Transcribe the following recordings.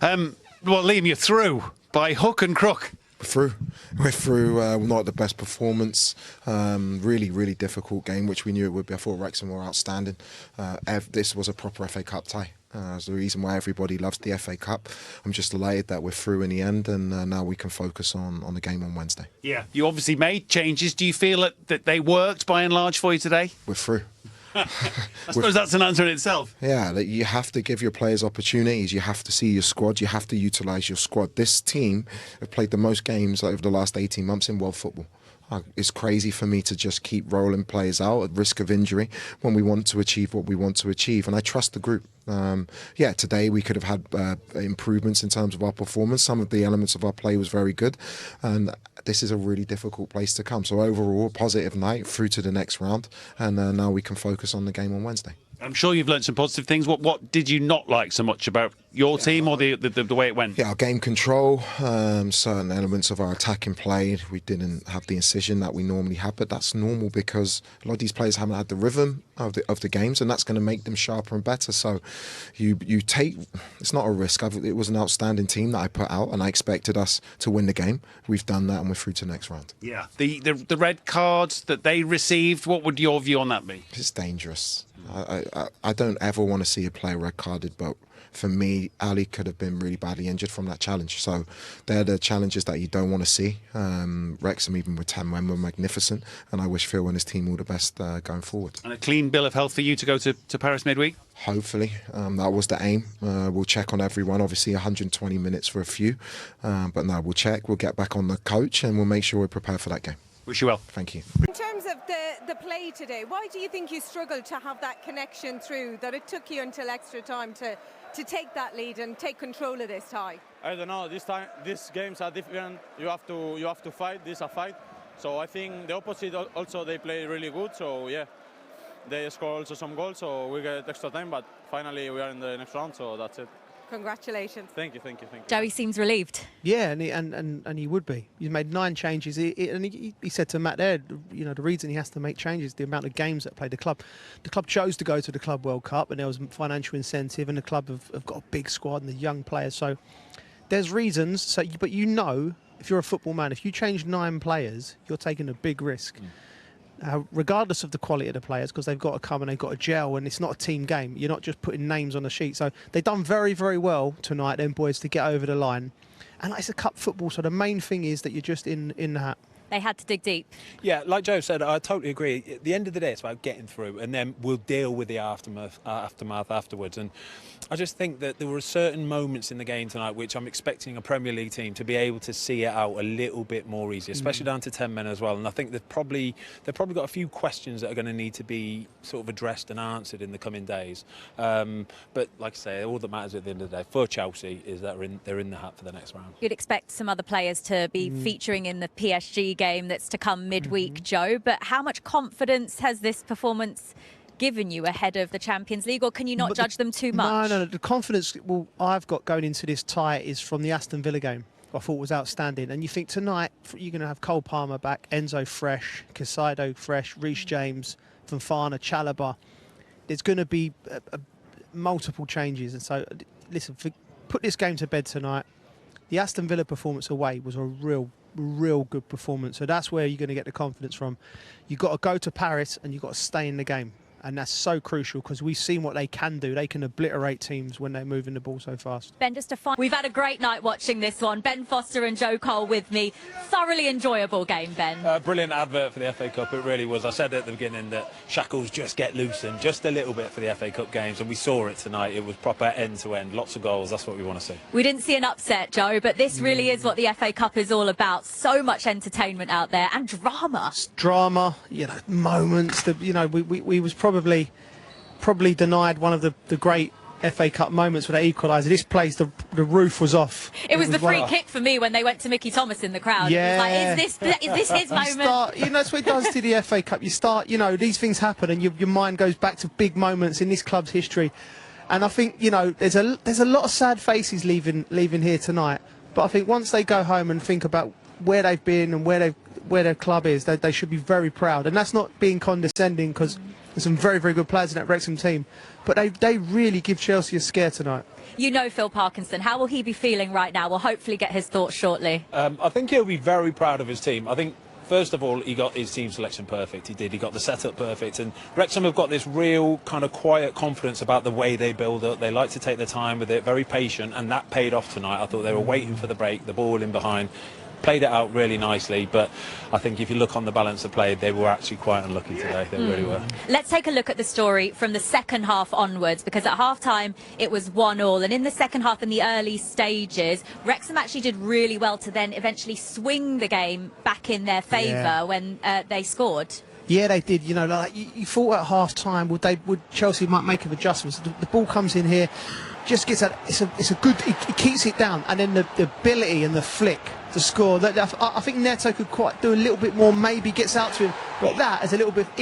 Well, Liam, you're through by hook and crook. We're through. Not the best performance. Really difficult game, which we knew it would be. I thought Wrexham were outstanding. This was a proper FA Cup tie. It's the reason why everybody loves the FA Cup. I'm just delighted that we're through in the end, and now we can focus on the game on Wednesday. Yeah, you obviously made changes. Do you feel that they worked by and large for you today? We're through. I suppose that's an answer in itself. Yeah, that you have to give your players opportunities. You have to see your squad. You have to utilise your squad. This team have played the most games over the last 18 months in world football. It's crazy for me to just keep rolling players out at risk of injury when we want to achieve what we want to achieve. And I trust the group. Yeah, today we could have had improvements in terms of our performance. Some of the elements of our play was very good. And this is a really difficult place to come. So overall, a positive night through to the next round. And now we can focus on the game on Wednesday. I'm sure you've learned some positive things. What did you not like so much about your team or the way it went? Yeah, our game control, certain elements of our attacking play. We didn't have the incision that we normally have, but that's normal because a lot of these players haven't had the rhythm of the games, and that's going to make them sharper and better. So you take, it's not a risk. It was an outstanding team that I put out, and I expected us to win the game. We've done that, and we're through to the next round. Yeah. The red cards that they received, what would your view on that be? It's dangerous. I don't ever want to see a player red carded, but for me, Ali could have been really badly injured from that challenge. So they're the challenges that you don't want to see. Wrexham, even with 10 men, were magnificent, and I wish Phil and his team all the best going forward. And a clean bill of health for you to go to Paris midweek? Hopefully. That was the aim. We'll check on everyone. Obviously, 120 minutes for a few. But no, we'll check. We'll get back on the coach, and we'll make sure we're prepared for that game. Wish you well. Thank you. In terms of the play today, why do you think you struggled to have that connection through, that it took you until extra time to take that lead and take control of this tie? I don't know. This time, these games are different. You have to fight. This is a fight. So I think the opposite also they play really good. So yeah, they score also some goals. So we get extra time. But finally we are in the next round. So that's it. Congratulations. Thank you. Joey seems relieved. Yeah, and he would be. He's made 9 changes. He said to Matt there, you know, the reason he has to make changes is the amount of games that played the club. The club chose to go to the Club World Cup, and there was financial incentive, and the club have got a big squad and the young players. So there's reasons. So, but you know, if you're a football man, if you change 9 players, you're taking a big risk. Regardless of the quality of the players, because they've got to come and they've got to gel, and it's not a team game. You're not just putting names on the sheet. So they've done very well tonight, them boys, to get over the line. And it's a cup football, so the main thing is that you're just in the hat. They had to dig deep. Yeah, like Joe said, I totally agree. At the end of the day, it's about getting through, and then we'll deal with the aftermath afterwards. And I just think that there were certain moments in the game tonight which I'm expecting a Premier League team to be able to see it out a little bit more easy, especially down to 10 men as well. And I think they've probably got a few questions that are going to need to be sort of addressed and answered in the coming days. But like I say, all that matters at the end of the day for Chelsea is that they're in the hat for the next round. You'd expect some other players to be featuring in the PSG game that's to come midweek, Joe. But how much confidence has this performance given you ahead of the Champions League, or can you not judge them too much? No. The confidence I've got going into this tie is from the Aston Villa game. I thought was outstanding. And you think tonight you're going to have Cole Palmer back, Enzo fresh, Casado fresh, Reece James, Fofana, Chalobah. There's going to be multiple changes. And so, listen, put this game to bed tonight. The Aston Villa performance away was a real good performance. So that's where you're going to get the confidence from. You've got to go to Paris and you've got to stay in the game. And that's so crucial because we've seen what they can do. They can obliterate teams when they're moving the ball so fast. Ben, just to find, we've had a great night watching this one. Ben Foster and Joe Cole with me. Thoroughly enjoyable game, Ben. Brilliant advert for the FA Cup, it really was. I said at the beginning that shackles just get loosened just a little bit for the FA Cup games, and we saw it tonight. It was proper end-to-end, lots of goals. That's what we want to see. We didn't see an upset, Joe, but this really is what the FA Cup is all about. So much entertainment out there and drama. It's drama, you know, moments. We was probably denied one of the great FA Cup moments when they equalised. This place, the roof was off. It was the free kick for me when they went to Mickey Thomas in the crowd. Yeah. It was like, is this his moment? That's what it does to the FA Cup. You start, these things happen and your mind goes back to big moments in this club's history. And I think, there's a lot of sad faces leaving here tonight. But I think once they go home and think about where they've been and where their club is, they should be very proud. And that's not being condescending, because there's some very good players in that Wrexham team. But they really give Chelsea a scare tonight. You know Phil Parkinson. How will he be feeling right now? We'll hopefully get his thoughts shortly. I think he'll be very proud of his team. I think, first of all, he got his team selection perfect. He did. He got the setup perfect. And Wrexham have got this real kind of quiet confidence about the way they build up. They like to take their time with it, very patient, and that paid off tonight. I thought they were waiting for the break, the ball in behind. Played it out really nicely, but I think if you look on the balance of play, they were actually quite unlucky today. They really were. Let's take a look at the story from the second half onwards, because at half-time it was 1-1, and in the second half, in the early stages, Wrexham actually did really well to then eventually swing the game back in their favour when they scored. Yeah, they did. You know, like you thought at half-time, would Chelsea might make an adjustment. The ball comes in here, just gets that. It's a good. It keeps it down, and then the ability and the flick to score. I think Neto could quite do a little bit more. Maybe gets out to him, but that is a little bit of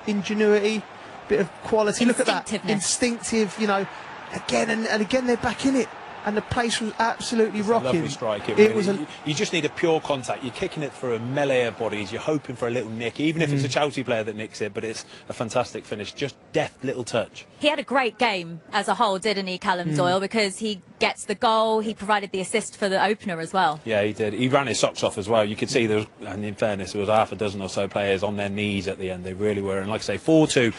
ingenuity, bit of quality. Look at that, instinctive. You know, again and again they're back in it. And the place was absolutely rocking. Lovely strike. You just need a pure contact. You're kicking it through a melee of bodies. You're hoping for a little nick, even if it's a Chelsea player that nicks it. But it's a fantastic finish. Just deft little touch. He had a great game as a whole, didn't he, Callum Doyle? Because he gets the goal. He provided the assist for the opener as well. Yeah, he did. He ran his socks off as well. You could see there was, and in fairness, there was half a dozen or so players on their knees at the end. They really were. And like I say, 4-2.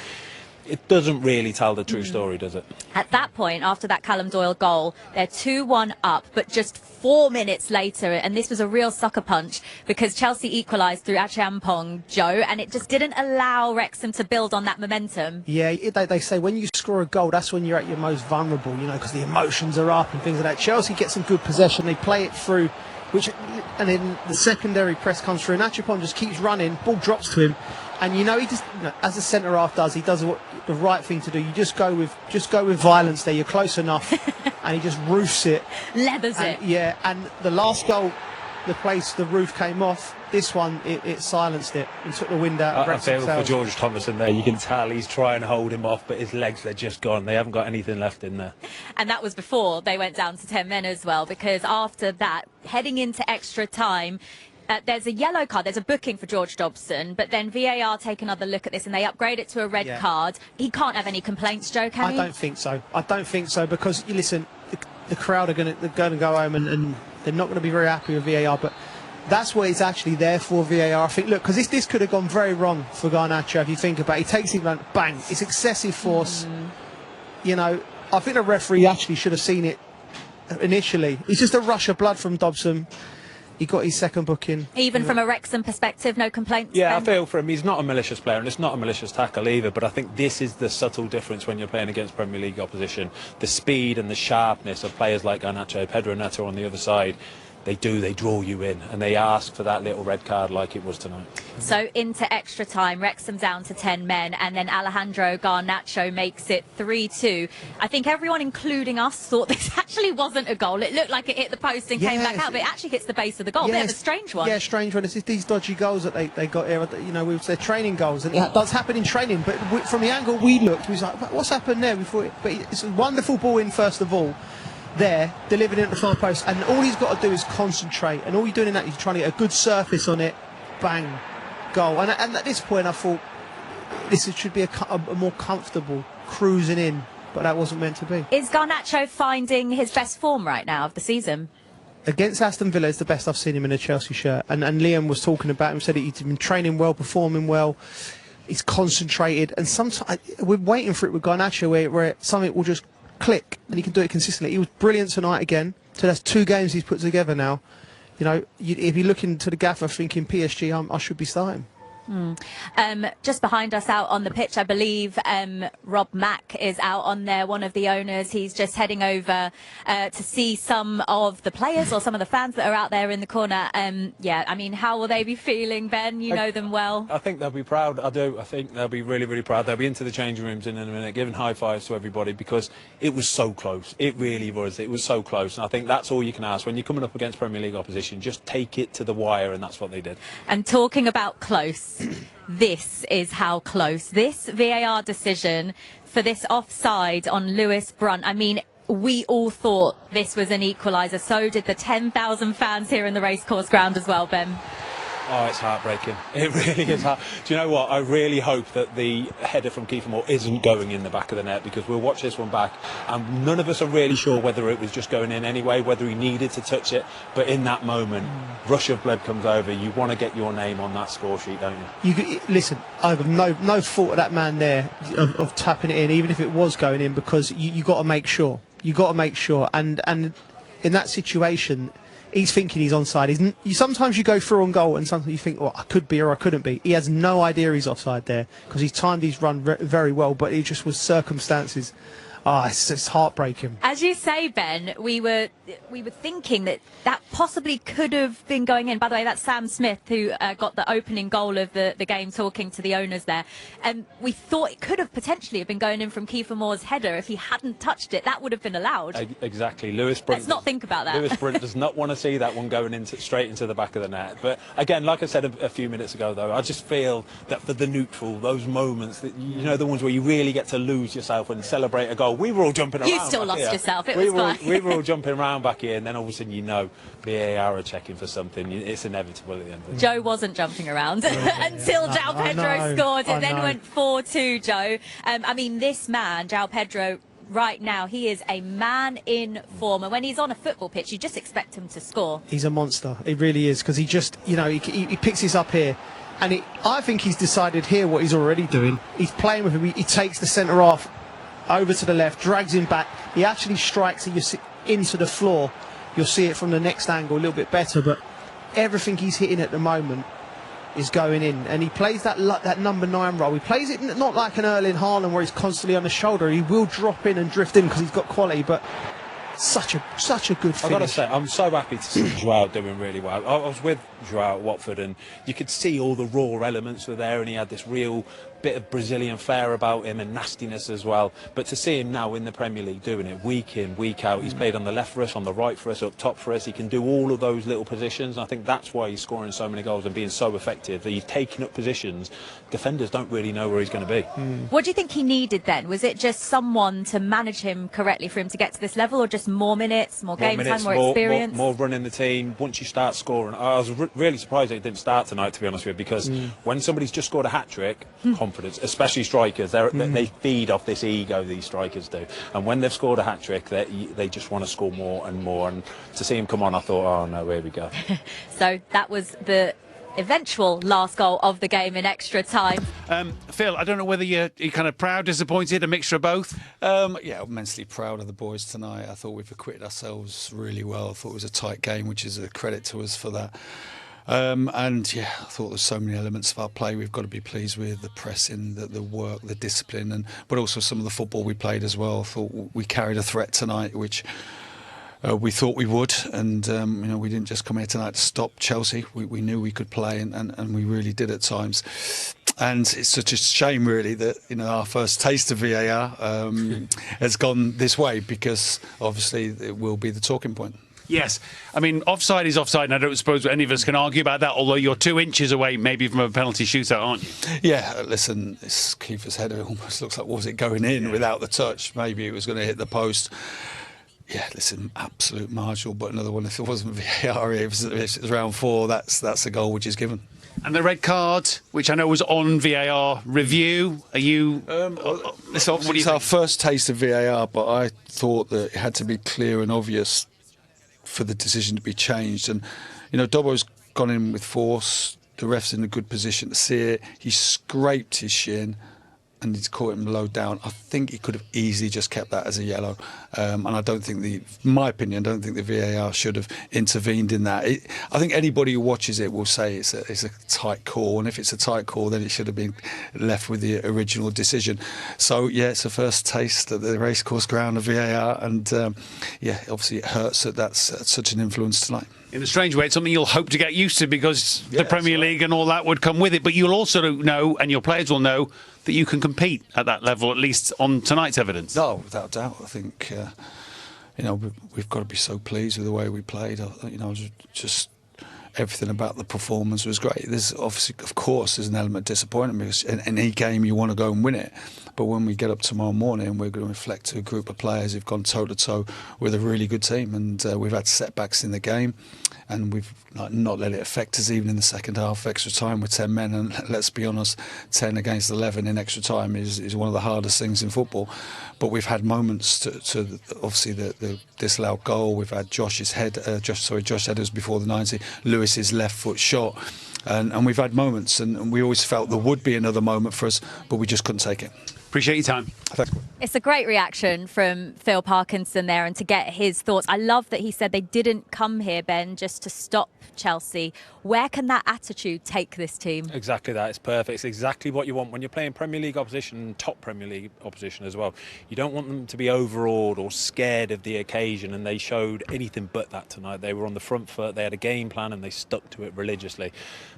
It doesn't really tell the true story, does it? At that point, after that Callum Doyle goal, they're 2-1 up, but just 4 minutes later, and this was a real sucker punch, because Chelsea equalised through Achampong, Joe, and it just didn't allow Wrexham to build on that momentum. Yeah, they say when you score a goal, that's when you're at your most vulnerable, you know, because the emotions are up and things like that. Chelsea get some good possession, they play it through, and then the secondary press comes through, and Achampong just keeps running, ball drops to him. And you know, he just, as the centre half does, he does the right thing to do. You just go with violence there. You're close enough, and he just roofs it, leathers it. Yeah, and the last goal, the roof came off. This one, it silenced it and took the wind out. I feel for George Thomason there. You can tell he's trying to hold him off, but his legs, they're just gone. They haven't got anything left in there. And that was before they went down to 10 men as well, because after that, heading into extra time, there's a yellow card, there's a booking for George Dobson, but then VAR take another look at this and they upgrade it to a red card. He can't have any complaints, Joe, can he? I don't think so, because, you listen, the crowd are going to go home and they're not going to be very happy with VAR, but that's what it's actually there for, VAR. I think, look, because this could have gone very wrong for Garnacho, if you think about it. He takes it, bang, it's excessive force. You know, I think the referee actually should have seen it initially. It's just a rush of blood from Dobson. He got his second booking. Even from a Wrexham perspective, no complaints? Yeah, I feel for him. He's not a malicious player, and it's not a malicious tackle either, but I think this is the subtle difference when you're playing against Premier League opposition. The speed and the sharpness of players like Garnacho, Pedro Neto on the other side, they draw you in, and they ask for that little red card like it was tonight. So into extra time, Wrexham down to 10 men, and then Alejandro Garnacho makes it 3-2. I think everyone, including us, thought this actually wasn't a goal. It looked like it hit the post and came back out, but it actually hits the base of the goal. Bit of a strange one. Yeah, strange one. It's these dodgy goals that they got here, you know, with their training goals, and it does happen in training, but from the angle we looked, we was like, what's happened there? But it's a wonderful ball in, first of all, there, delivered it at the far post, and all he's got to do is concentrate, and all you're doing in that is trying to get a good surface on it, bang, goal. And at this point I thought this should be a more comfortable cruising in, but that wasn't meant to be. Is Garnacho finding his best form right now of the season? Against Aston Villa, it's the best I've seen him in a Chelsea shirt, and Liam was talking about him, said he's been training well, performing well, he's concentrated, and sometimes we're waiting for it with Garnacho where something will just click and he can do it consistently. He was brilliant tonight again, so that's 2 games he's put together now. You know, if you're looking to the gaffer thinking PSG, I should be starting. Just behind us out on the pitch, I believe Rob Mack is out on there, one of the owners. He's just heading over to see some of the players or some of the fans that are out there in the corner. Yeah, I mean, how will they be feeling, Ben? You know them well. I think they'll be proud. I do. I think they'll be really, really proud. They'll be into the changing rooms in a minute, giving high fives to everybody, because it was so close. It really was. It was so close. And I think that's all you can ask. When you're coming up against Premier League opposition, just take it to the wire, and that's what they did. And talking about close, this is how close. This VAR decision for this offside on Lewis Brunt. I mean, we all thought this was an equaliser. So did the 10,000 fans here in the racecourse ground as well, Ben. Oh, it's heartbreaking. It really is. Do you know what? I really hope that the header from Kiefer Moore isn't going in the back of the net, because we'll watch this one back and none of us are really sure whether it was just going in anyway, whether he needed to touch it. But in that moment, rush of blood comes over. You want to get your name on that score sheet, don't you? Listen, I've got no fault of that man there of tapping it in, even if it was going in, because you got to make sure. You got to make sure. And in that situation, he's thinking he's onside. Sometimes you go through on goal and sometimes you think, well, I could be or I couldn't be. He has no idea he's offside there because he's timed his run very well, but it just was circumstances. It's heartbreaking. As you say, Ben, we were thinking that possibly could have been going in. By the way, that's Sam Smith who got the opening goal of the game, talking to the owners there. And we thought it could have potentially have been going in from Kiefer Moore's header. If he hadn't touched it, that would have been allowed. Exactly. Lewis Brunt. Let's not think about that. Lewis Brunt does not want to see that one going straight into the back of the net. But again, like I said a few minutes ago, though, I just feel that for the neutral, those moments, that the ones where you really get to lose yourself and celebrate a goal. We were all jumping around. You still lost yourself. It we was fine. We were all jumping around back here, and then all of a sudden, VAR are checking for something. It's inevitable at the end of the day. Joe wasn't jumping around until Joao Pedro scored. It then went 4-2, Joe. I mean, this man, Joao Pedro, right now, he is a man in form. And when he's on a football pitch, you just expect him to score. He's a monster. He really is, because he just, he picks this up here. And I think he's decided here what he's already doing. He's playing with him. He takes the centre half over to the left, drags him back. He actually strikes it into the floor. You'll see it from the next angle a little bit better, but everything he's hitting at the moment is going in. And he plays that number 9 role. He plays it not like an Erling Haaland where he's constantly on the shoulder. He will drop in and drift in because he's got quality, but such a good finish. I've got to say, I'm so happy to see Joao doing really well. I was with Joao at Watford, and you could see all the raw elements were there, and he had this real bit of Brazilian flair about him and nastiness as well. But to see him now in the Premier League doing it week in, week out, he's played on the left for us, on the right for us, up top for us. He can do all of those little positions, and I think that's why he's scoring so many goals and being so effective. That he's taking up positions defenders don't really know where he's going to be. What do you think he needed then? Was it just someone to manage him correctly for him to get to this level, or just more minutes, more game time, more experience? More running the team. Once you start scoring, I was really surprised that it didn't start tonight, to be honest with you, because when somebody's just scored a hat-trick, confidence, especially strikers, they feed off this ego, these strikers do, and when they've scored a hat-trick, they just want to score more and more, and to see him come on, I thought, oh no, here we go. So that was the eventual last goal of the game in extra time. Phil, I don't know whether you're kind of proud, disappointed, a mixture of both? Yeah, immensely proud of the boys tonight. I thought we've acquitted ourselves really well. I thought it was a tight game, which is a credit to us for that. And yeah, I thought there's so many elements of our play we've got to be pleased with: the pressing, the work, the discipline, but also some of the football we played as well. I thought we carried a threat tonight, which we thought we would, and we didn't just come here tonight to stop Chelsea. We knew we could play, and we really did at times. And it's such a shame, really, that our first taste of VAR has gone this way, because obviously it will be the talking point. Yes. I mean, offside is offside, and I don't suppose any of us can argue about that, although you're 2 inches away maybe from a penalty shootout, aren't you? Yeah, listen, it's Kiefer's header almost looks like, was it going in without the touch? Maybe it was going to hit the post. Yeah, listen, absolute marginal, but another one, if it wasn't VAR, if it was round 4, that's a goal which is given. And the red card, which I know was on VAR review, are you... It's our first taste of VAR, but I thought that it had to be clear and obvious for the decision to be changed. And Dobbo's gone in with force. The ref's in a good position to see it. He scraped his shin and he's caught him low down. I think he could have easily just kept that as a yellow. And I don't think in my opinion, I don't think the VAR should have intervened in that. I think anybody who watches it will say it's a tight call, and if it's a tight call, then it should have been left with the original decision. So yeah, it's a first taste at the racecourse ground of VAR, and obviously it hurts that that's such an influence tonight. In a strange way, it's something you'll hope to get used to, because the Premier League and all that would come with it. But you'll also know, and your players will know, that you can compete at that level, at least on tonight's evidence. No, without doubt. I think we've got to be so pleased with the way we played. Just everything about the performance was great. There's obviously, of course, there's an element of disappointment, because in any game you want to go and win it. But when we get up tomorrow morning, we're going to reflect to a group of players who've gone toe-to-toe with a really good team, and we've had setbacks in the game. and we've not let it affect us even in the second half. Extra time with 10 men, and let's be honest, 10 against 11 in extra time is one of the hardest things in football. But we've had moments to obviously the disallowed goal. We've had Josh headers before the 90, Lewis's left foot shot, and we've had moments, and we always felt there would be another moment for us, but we just couldn't take it. Appreciate your time. Thanks. It's a great reaction from Phil Parkinson there, and to get his thoughts. I love that he said they didn't come here, Ben, just to stop Chelsea. Where can that attitude take this team? Exactly that. It's perfect. It's exactly what you want when you're playing Premier League opposition, top Premier League opposition as well. You don't want them to be overawed or scared of the occasion, and they showed anything but that tonight. They were on the front foot, they had a game plan, and they stuck to it religiously.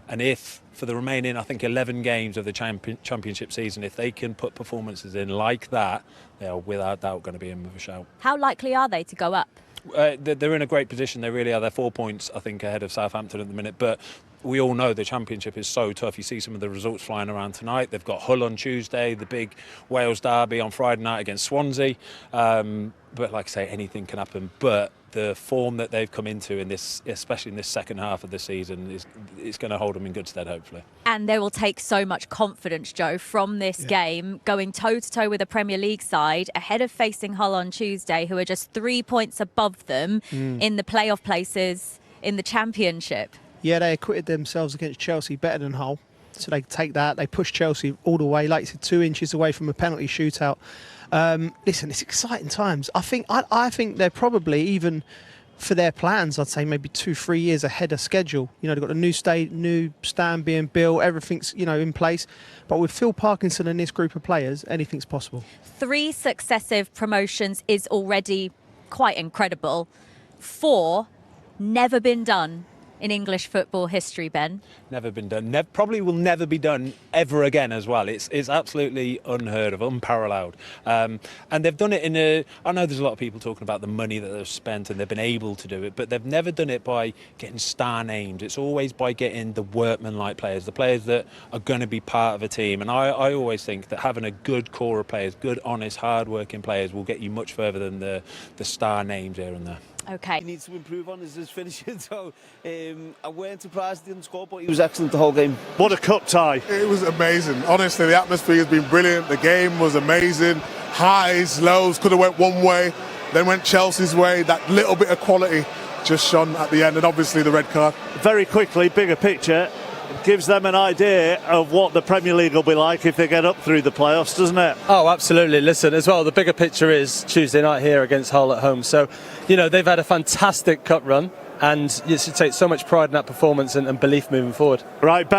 And if, for the remaining, I think, 11 games of the championship season, if they can put performances in like that, they are without doubt going to be in with a shout. How likely are they to go up? They're in a great position. They really are. They're 4 points, I think, ahead of Southampton at the minute. But we all know the championship is so tough. You see some of the results flying around tonight. They've got Hull on Tuesday, the big Wales derby on Friday night against Swansea. But like I say, anything can happen. But the form that they've come into in this, especially in this second half of the season, is going to hold them in good stead, hopefully. And they will take so much confidence, Joe, from this game, going toe-to-toe with a Premier League side, ahead of facing Hull on Tuesday, who are just 3 points above them in the playoff places in the Championship. Yeah, they acquitted themselves against Chelsea better than Hull. So they take that, they push Chelsea all the way, like you said, 2 inches away from a penalty shootout. Listen, it's exciting times. I think they're probably, even for their plans, I'd say maybe 2-3 years ahead of schedule. You know, they've got a new stand being built, everything's, you know, in place. But with Phil Parkinson and this group of players, anything's possible. 3 successive promotions is already quite incredible. 4 never been done in English football history, Ben. Never been done. Probably will never be done ever again as well. It's absolutely unheard of, unparalleled. And they've done it in a... I know there's a lot of people talking about the money that they've spent and they've been able to do it, but they've never done it by getting star names. It's always by getting the workman-like players, the players that are going to be part of a team. And I always think that having a good core of players, good, honest, hard-working players will get you much further than the star names here and there. Okay. He needs to improve on his finishing, so I weren't surprised he didn't score, but he was excellent the whole game. What a cup tie. It was amazing. Honestly, the atmosphere has been brilliant. The game was amazing. Highs, lows, could have went one way, then went Chelsea's way. That little bit of quality just shone at the end, and obviously the red card. Very quickly, bigger picture, gives them an idea of what the Premier League will be like if they get up through the playoffs, doesn't it? Oh, absolutely. Listen, as well, the bigger picture is Tuesday night here against Hull at home. So, you know, they've had a fantastic cup run, and you should take so much pride in that performance and belief moving forward. Right.